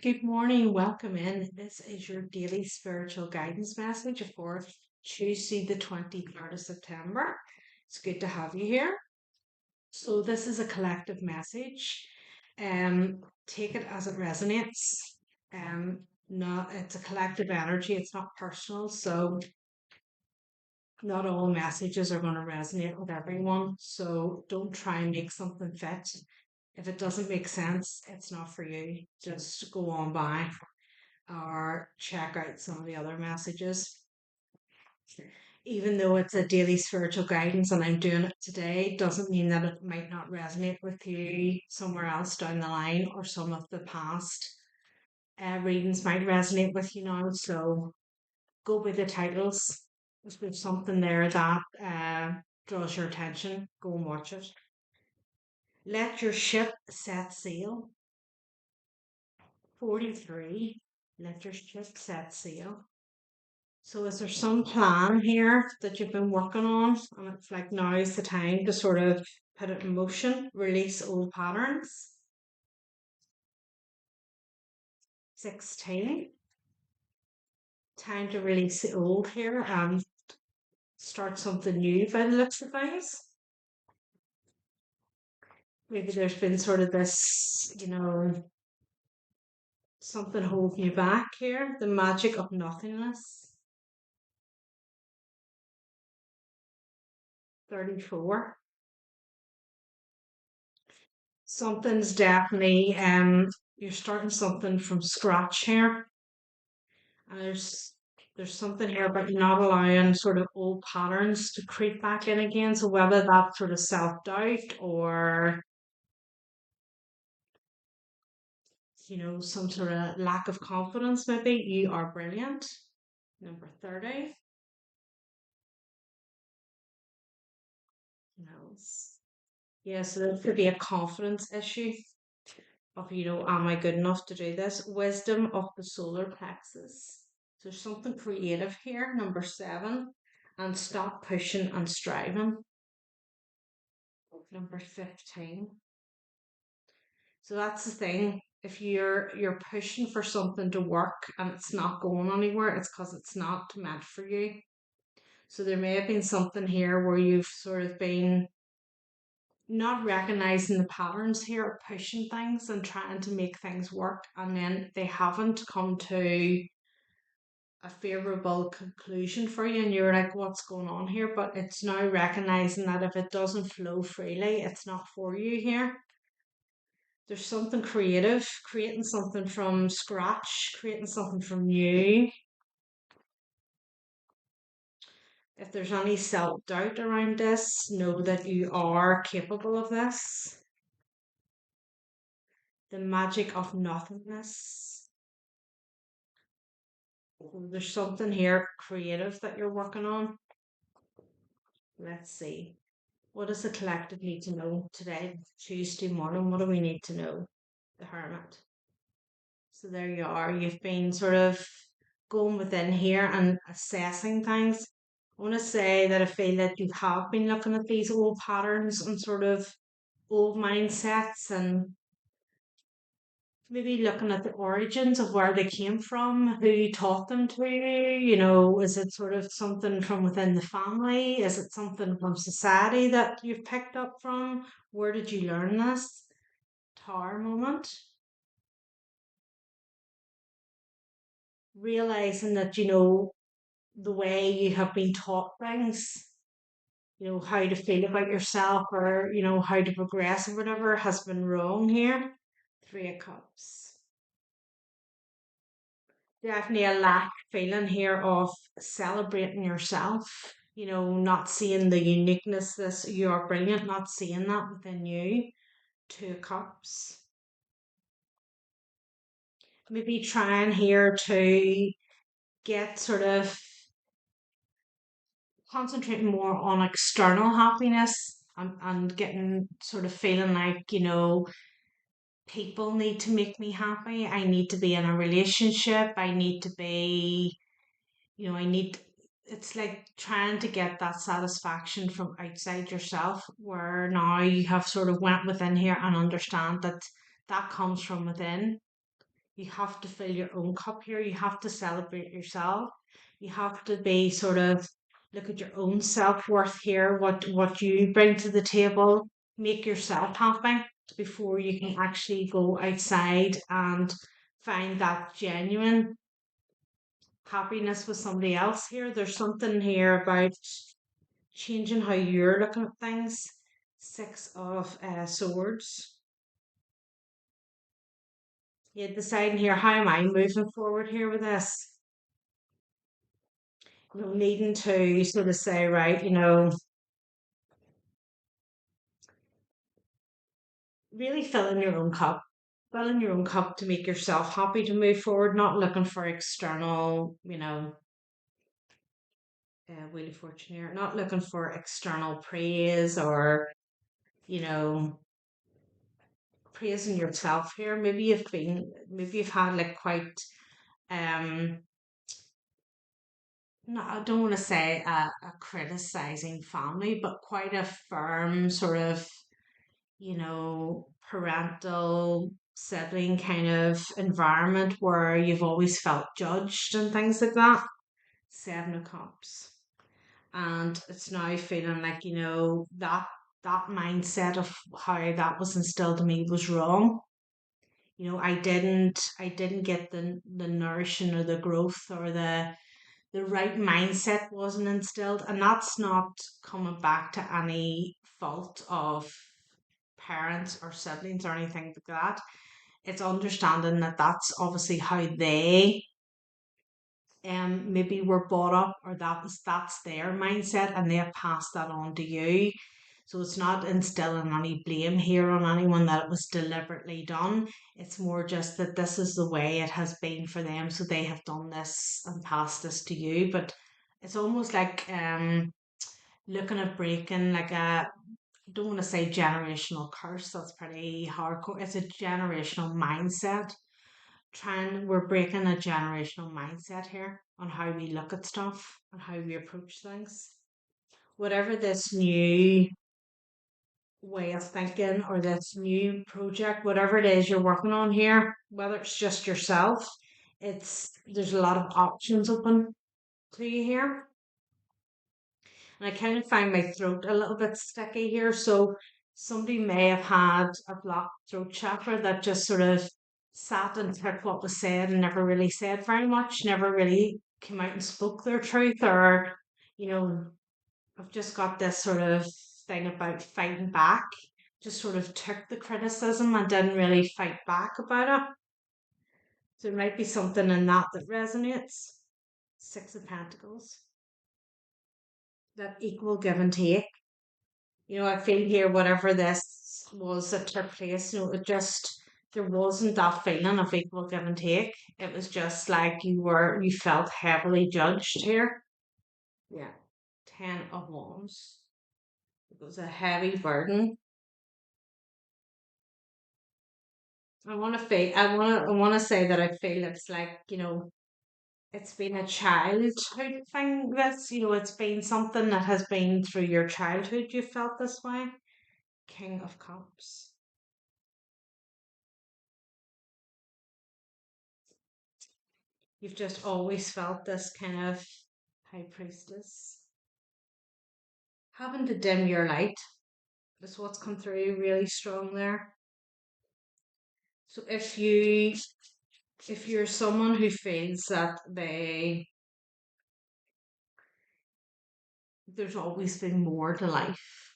Good morning, welcome in. This is your daily spiritual guidance message for Tuesday, the 23rd of September. It's good to have you here. So, this is a collective message. Take it as it resonates. Not It's a collective energy, it's not personal. So, not all messages are going to resonate with everyone. So, don't try and make something fit. If it doesn't make sense, it's not for you. Just go on by or check out some of the other messages. Even though it's a daily spiritual guidance and I'm doing it today, doesn't mean that it might not resonate with you somewhere else down the line, or some of the past readings might resonate with you now. So go with the titles. If there's something there that draws your attention, go and watch it. Let your ship set sail. 43. Let your ship set sail. So is there some plan here that you've been working on, and it's like now is the time to sort of put it in motion, release old patterns? 16. Time to release the old here and start something new by the looks of things. Maybe there's been sort of this, something holding you back here. The magic of nothingness. 34. Something's definitely you're starting something from scratch here. And there's something here about not allowing sort of old patterns to creep back in again. So whether that's sort of self-doubt or some sort of lack of confidence, maybe, you are brilliant. Number 30. Else. Yeah, so there could be a confidence issue of, am I good enough to do this? Wisdom of the solar plexus. So there's something creative here. Number 7. And stop pushing and striving. Number 15. So that's the thing. If you're pushing for something to work and it's not going anywhere, it's because it's not meant for you. So there may have been something here where you've sort of been not recognizing the patterns here of pushing things and trying to make things work, and then they haven't come to a favorable conclusion for you, and you're like, what's going on here? But it's now recognizing that if it doesn't flow freely, it's not for you here. There's something creative, creating something from scratch, creating something from new. If there's any self doubt around this, know that you are capable of this. The magic of nothingness. There's something here creative that you're working on. Let's see. What does the collective need to know today, Tuesday morning? What do we need to know? The Hermit. So there you are. You've been sort of going within here and assessing things. I want to say that I feel that you have been looking at these old patterns and sort of old mindsets, and maybe looking at the origins of where they came from, who taught them to you. Is it sort of something from within the family? Is it something from society that you've picked up from? Where did you learn this? Tower moment. Realizing that, the way you have been taught things, how to feel about yourself, or, how to progress or whatever, has been wrong here. 3 of Cups. Definitely a lack feeling here of celebrating yourself, not seeing the uniqueness, this you are brilliant, not seeing that within you. 2 of Cups. Maybe trying here to get sort of concentrating more on external happiness, and getting sort of feeling like, people need to make me happy. I need to be in a relationship. I need to be, I need, it's like trying to get that satisfaction from outside yourself, where now you have sort of went within here and understand that that comes from within. You have to fill your own cup here. You have to celebrate yourself. You have to be sort of look at your own self-worth here, what you bring to the table, make yourself happy before you can actually go outside and find that genuine happiness with somebody else here. There's something here about changing how you're looking at things. Six of Swords. Yeah, deciding here, how am I moving forward here with this? Needing to sort of say, right, really fill in your own cup to make yourself happy to move forward, not looking for external, Wheel of Fortune here, not looking for external praise or, you know, praising yourself here. Maybe you've had like quite, um, no, I don't want to say a criticizing family, but quite a firm sort of parental sibling kind of environment where you've always felt judged and things like that. Seven of Cups. And it's now feeling like, that mindset of how that was instilled in me was wrong. I didn't get the nourishing or the growth or the right mindset wasn't instilled. And that's not coming back to any fault of parents or siblings or anything like that. It's understanding that that's obviously how they maybe were brought up, or that's their mindset and they have passed that on to you. So it's not instilling any blame here on anyone that it was deliberately done. It's more just that this is the way it has been for them, so they have done this and passed this to you. But it's almost like looking at breaking like a, don't want to say generational curse, that's pretty hardcore. It's a generational mindset. We're breaking a generational mindset here on how we look at stuff and how we approach things. Whatever this new way of thinking or this new project, whatever it is you're working on here, whether it's just yourself, there's a lot of options open to you here. And I kind of find my throat a little bit sticky here. So somebody may have had a blocked throat chakra that just sort of sat and took what was said and never really said very much, never really came out and spoke their truth, or, you know, I've just got this sort of thing about fighting back, just sort of took the criticism and didn't really fight back about it. So there might be something in that that resonates. Six of Pentacles, that equal give and take. I feel here, whatever this was that took place, there wasn't that feeling of equal give and take. It was just like you felt heavily judged here. Yeah. 10 of Wands. It was a heavy burden. I want to say that I feel it's like, it's been a childhood thing. It's been something that has been through your childhood you felt this way. King of Cups. You've just always felt this kind of High Priestess. Having to dim your light is what's come through really strong there. So if you're someone who feels that there's always been more to life,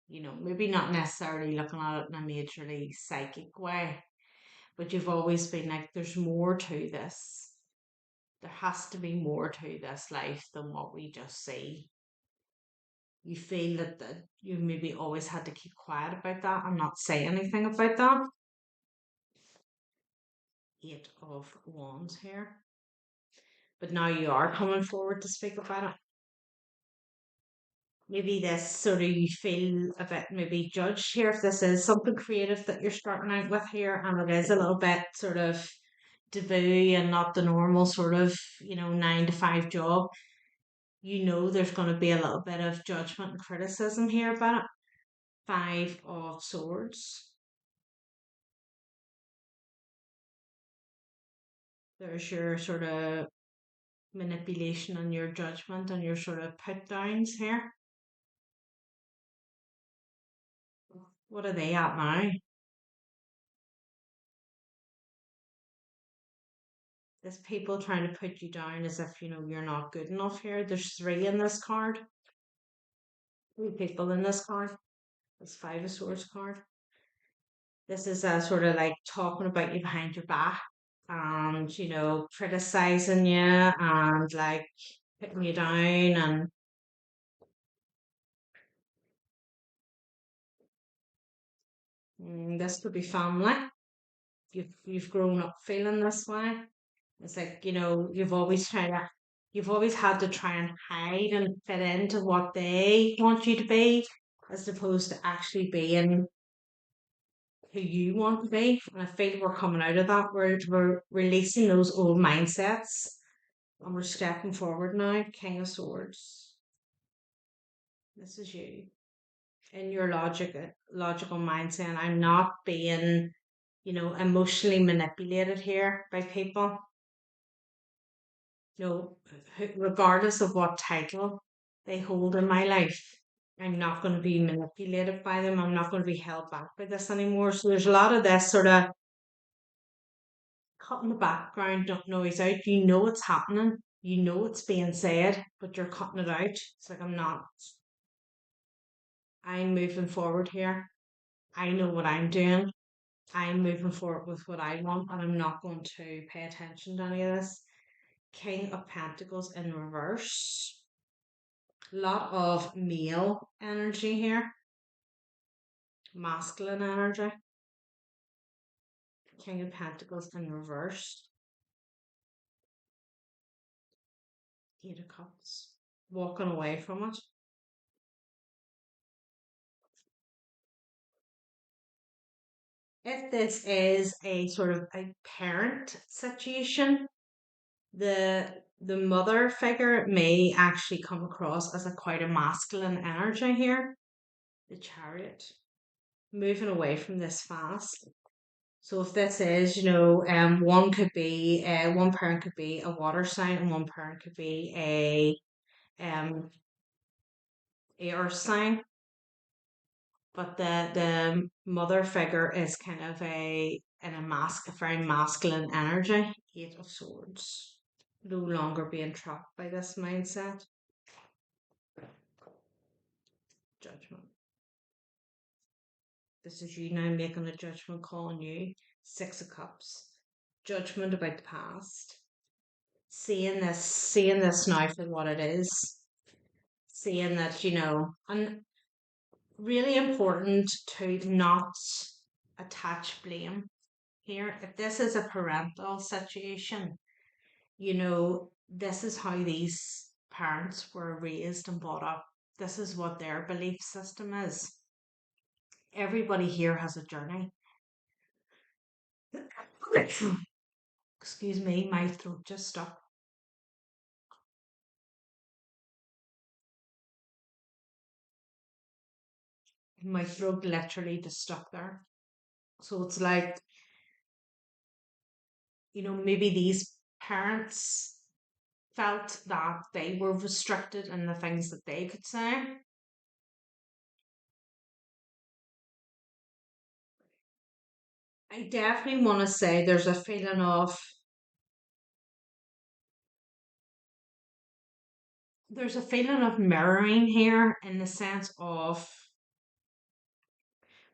maybe not necessarily looking at it in a majorly psychic way, but you've always been like, there's more to this. There has to be more to this life than what we just see. You feel that you maybe always had to keep quiet about that and not say anything about that. 8 of Wands here. But now you are coming forward to speak about it. Maybe this sort of, you feel a bit maybe judged here if this is something creative that you're starting out with here, and it is a little bit sort of taboo and not the normal sort of 9 to 5 job. There's going to be a little bit of judgment and criticism here about it. 5 of Swords. There's your sort of manipulation and your judgment and your sort of put downs here. What are they at now? There's people trying to put you down as if you're not good enough here. There's three in this card. Three people in this card. This Five of Swords card. This is a sort of like talking about you behind your back and criticizing you and like putting you down and this could be family. You've grown up feeling this way. It's like, you've always had to try and hide and fit into what they want you to be, as opposed to actually being who you want to be. And I feel we're coming out of that. We're releasing those old mindsets and we're stepping forward now. King of Swords. This is you. In your logical mindset. I'm not being, emotionally manipulated here by people. No, regardless of what title they hold in my life, I'm not going to be manipulated by them. I'm not going to be held back by this anymore. So there's a lot of this sort of cutting the background noise out. You know it's happening. You know it's being said, but you're cutting it out. It's like I'm not. I'm moving forward here. I know what I'm doing. I'm moving forward with what I want, and I'm not going to pay attention to any of this. King of Pentacles in reverse. Lot of male energy here, masculine energy. King of Pentacles in reverse. Eight of Cups. Walking away from it. If this is a sort of a parent situation, the mother figure may actually come across as a quite a masculine energy here. The Chariot. Moving away from this fast. So if this is, one parent could be a water sign and one parent could be a earth sign, but the mother figure is kind of a very masculine energy. Eight of Swords. No longer being trapped by this mindset. Judgment. This is you now making a judgment call on you. Six of Cups. Judgment about the past. Seeing this now for what it is. Seeing that, and really important to not attach blame here. If this is a parental situation, this is how these parents were raised and brought up. This is what their belief system is. Everybody here has a journey. Excuse me, my throat just stuck. My throat literally just stuck there. So it's like, maybe these parents felt that they were restricted in the things that they could say. I definitely want to say there's a feeling of mirroring here in the sense of,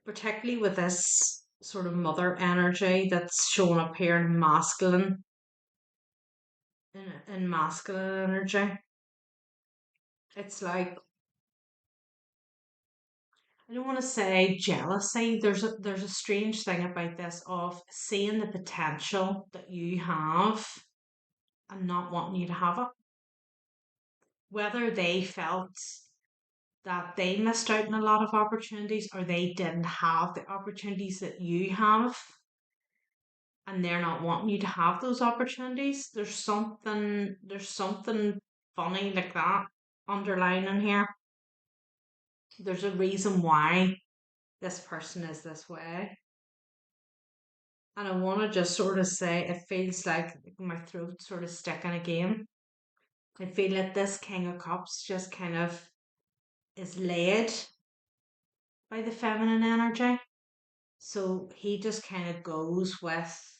particularly with this sort of mother energy that's showing up here in masculine energy. It's like, I don't want to say jealousy. There's a strange thing about this of seeing the potential that you have and not wanting you to have it. Whether they felt that they missed out on a lot of opportunities or they didn't have the opportunities that you have and they're not wanting you to have those opportunities. There's something funny like that underlying here. There's a reason why this person is this way. And I want to just sort of say it feels like my throat sort of sticking again. I feel like this King of Cups just kind of is led by the feminine energy. So he just kind of goes with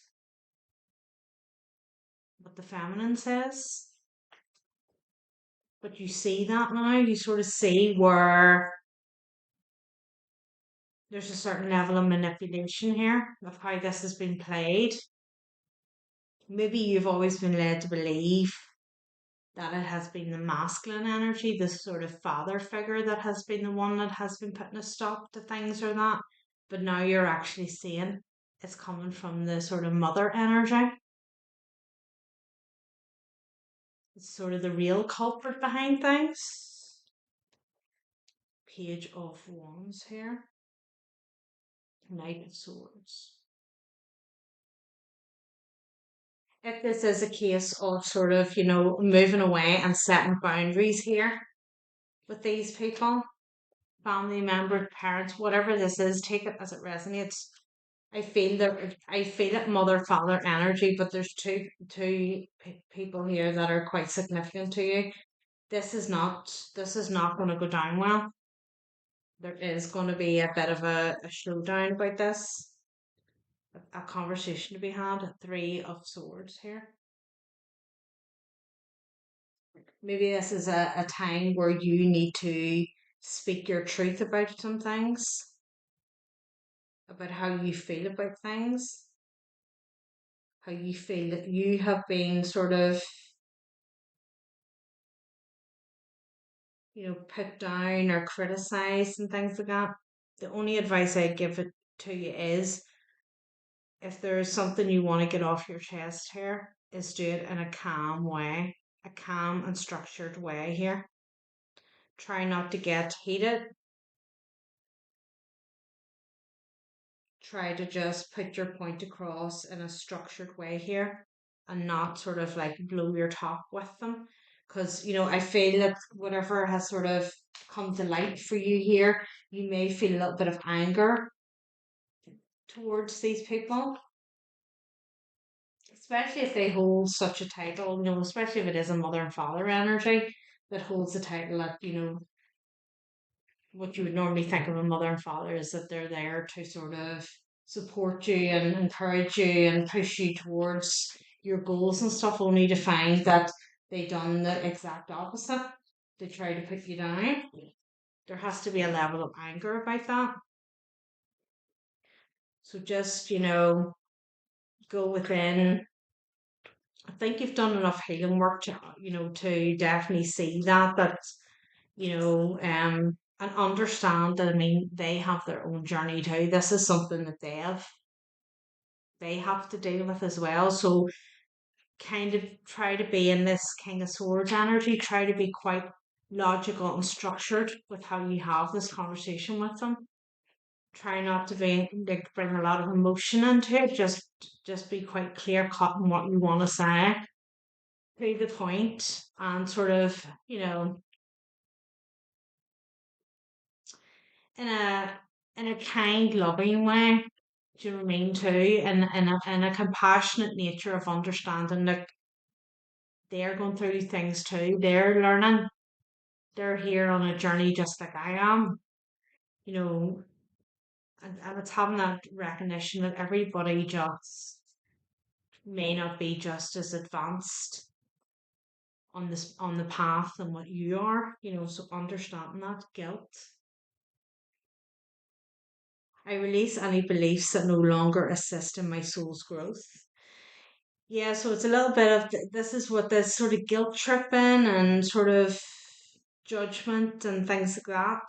what the feminine says. But you see that now, you sort of see where there's a certain level of manipulation here of how this has been played. Maybe you've always been led to believe that it has been the masculine energy, this sort of father figure that has been the one that has been putting a stop to things or that. But now you're actually seeing it's coming from the sort of mother energy. It's sort of the real culprit behind things. Page of Wands here. Knight of Swords. If this is a case of sort of, moving away and setting boundaries here with these people, family members, parents, whatever this is, take it as it resonates. I feel it mother father energy, but there's two people here that are quite significant to you. This is not going to go down well. There is going to be a bit of a showdown about this, a conversation to be had. Three of Swords here. Maybe this is a time where you need to speak your truth about some things, about how you feel about things, how you feel that you have been sort of, put down or criticized and things like that. The only advice I give it to you is if there's something you want to get off your chest here, is do it in a calm way, a calm and structured way here. Try not to get heated. Try to just put your point across in a structured way here and not sort of like blow your top with them. Because, I feel that whatever has sort of come to light for you here, you may feel a little bit of anger towards these people, especially if they hold such a title, especially if it is a mother and father energy that holds the title that, what you would normally think of a mother and father is that they're there to sort of support you and encourage you and push you towards your goals and stuff, only to find that they done the exact opposite. They try to put you down. There has to be a level of anger about that. So just, go within. I think you've done enough healing work to definitely see that and understand that, I mean, they have their own journey too. This is something that they have to deal with as well. So kind of try to be in this King of Swords energy, try to be quite logical and structured with how you have this conversation with them. Try not to be like bring a lot of emotion into it. Just be quite clear cut in what you want to say. To the point and sort of, in a kind, loving way. Do you know what I mean too? And a compassionate nature of understanding that they're going through things too. They're learning. They're here on a journey just like I am. You know, and it's having that recognition that everybody just may not be just as advanced on the path than what you are. So understanding that guilt. I release any beliefs that no longer assist in my soul's growth. Yeah, so it's a little bit of this is what this sort of guilt tripping and sort of judgment and things like that.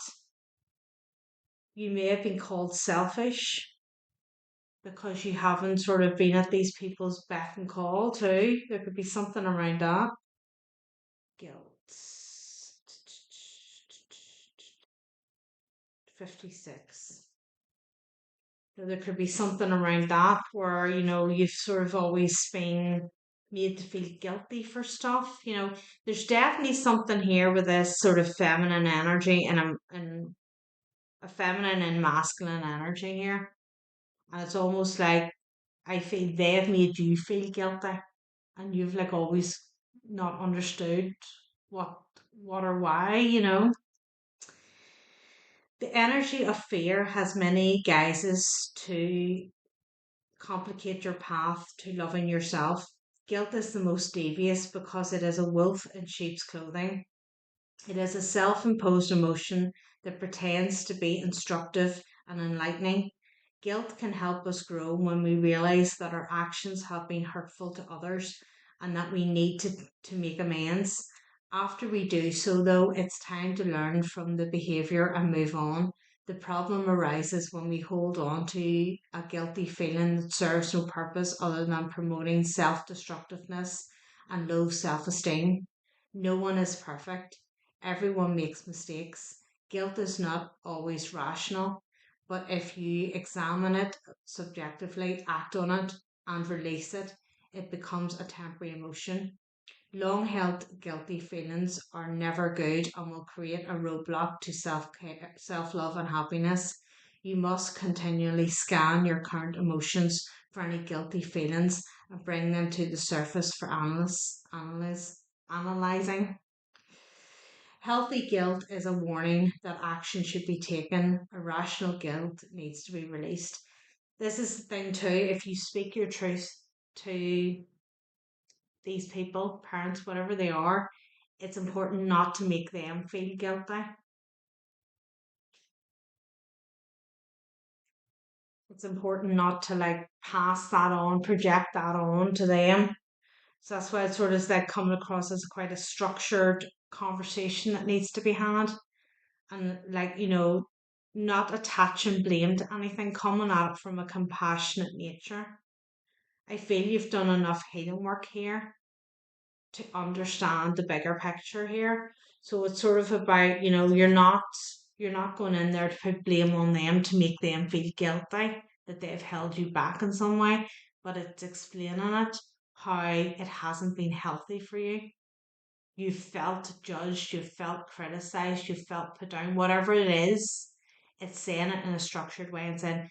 You may have been called selfish because you haven't sort of been at these people's beck and call too. There could be something around that. Guilt. 56. There could be something around that where, you've sort of always been made to feel guilty for stuff. There's definitely something here with this sort of feminine energy and a feminine and masculine energy here. And it's almost like I feel they've made you feel guilty and you've like always not understood what what or why, you know. The energy of fear has many guises to complicate your path to loving yourself. Guilt is the most devious because it is a wolf in sheep's clothing. It is a self imposed emotion that pretends to be instructive and enlightening. Guilt can help us grow when we realize that our actions have been hurtful to others and that we need to make amends. After we do so, though, it's time to learn from the behaviour and move on. The problem arises when we hold on to a guilty feeling that serves no purpose other than promoting self destructiveness and low self esteem. No one is perfect. Everyone makes mistakes. Guilt is not always rational, but if you examine it subjectively, act on it, and release it, it becomes a temporary emotion. Long held guilty feelings are never good and will create a roadblock to self care, self love, and happiness. You must continually scan your current emotions for any guilty feelings and bring them to the surface for analyzing. Healthy guilt is a warning that action should be taken. Irrational guilt needs to be released. This is the thing too. If you speak your truth to these people, parents, whatever they are, it's important not to make them feel guilty. It's important not to like pass that on, project that on to them. So that's why it's sort of like coming across as quite a structured conversation that needs to be had. And like, you know, not attaching blame to anything, coming at it from a compassionate nature. I feel you've done enough healing work here to understand the bigger picture here. So it's sort of about, you know, you're not going in there to put blame on them to make them feel guilty that they've held you back in some way, but it's explaining it how it hasn't been healthy for you. You've felt judged, you've felt criticized, you've felt put down, whatever it is, it's saying it in a structured way and saying,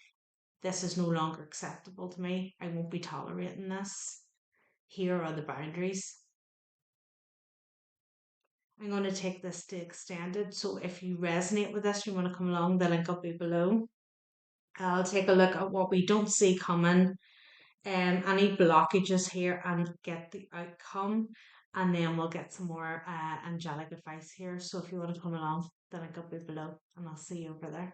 this is no longer acceptable to me. I won't be tolerating this. Here are the boundaries. I'm going to take this to extended. So if you resonate with this, you want to come along, the link will be below. I'll take a look at what we don't see coming, any blockages here, and get the outcome. And then we'll get some more angelic advice here. So if you want to come along, the link will be below, and I'll see you over there.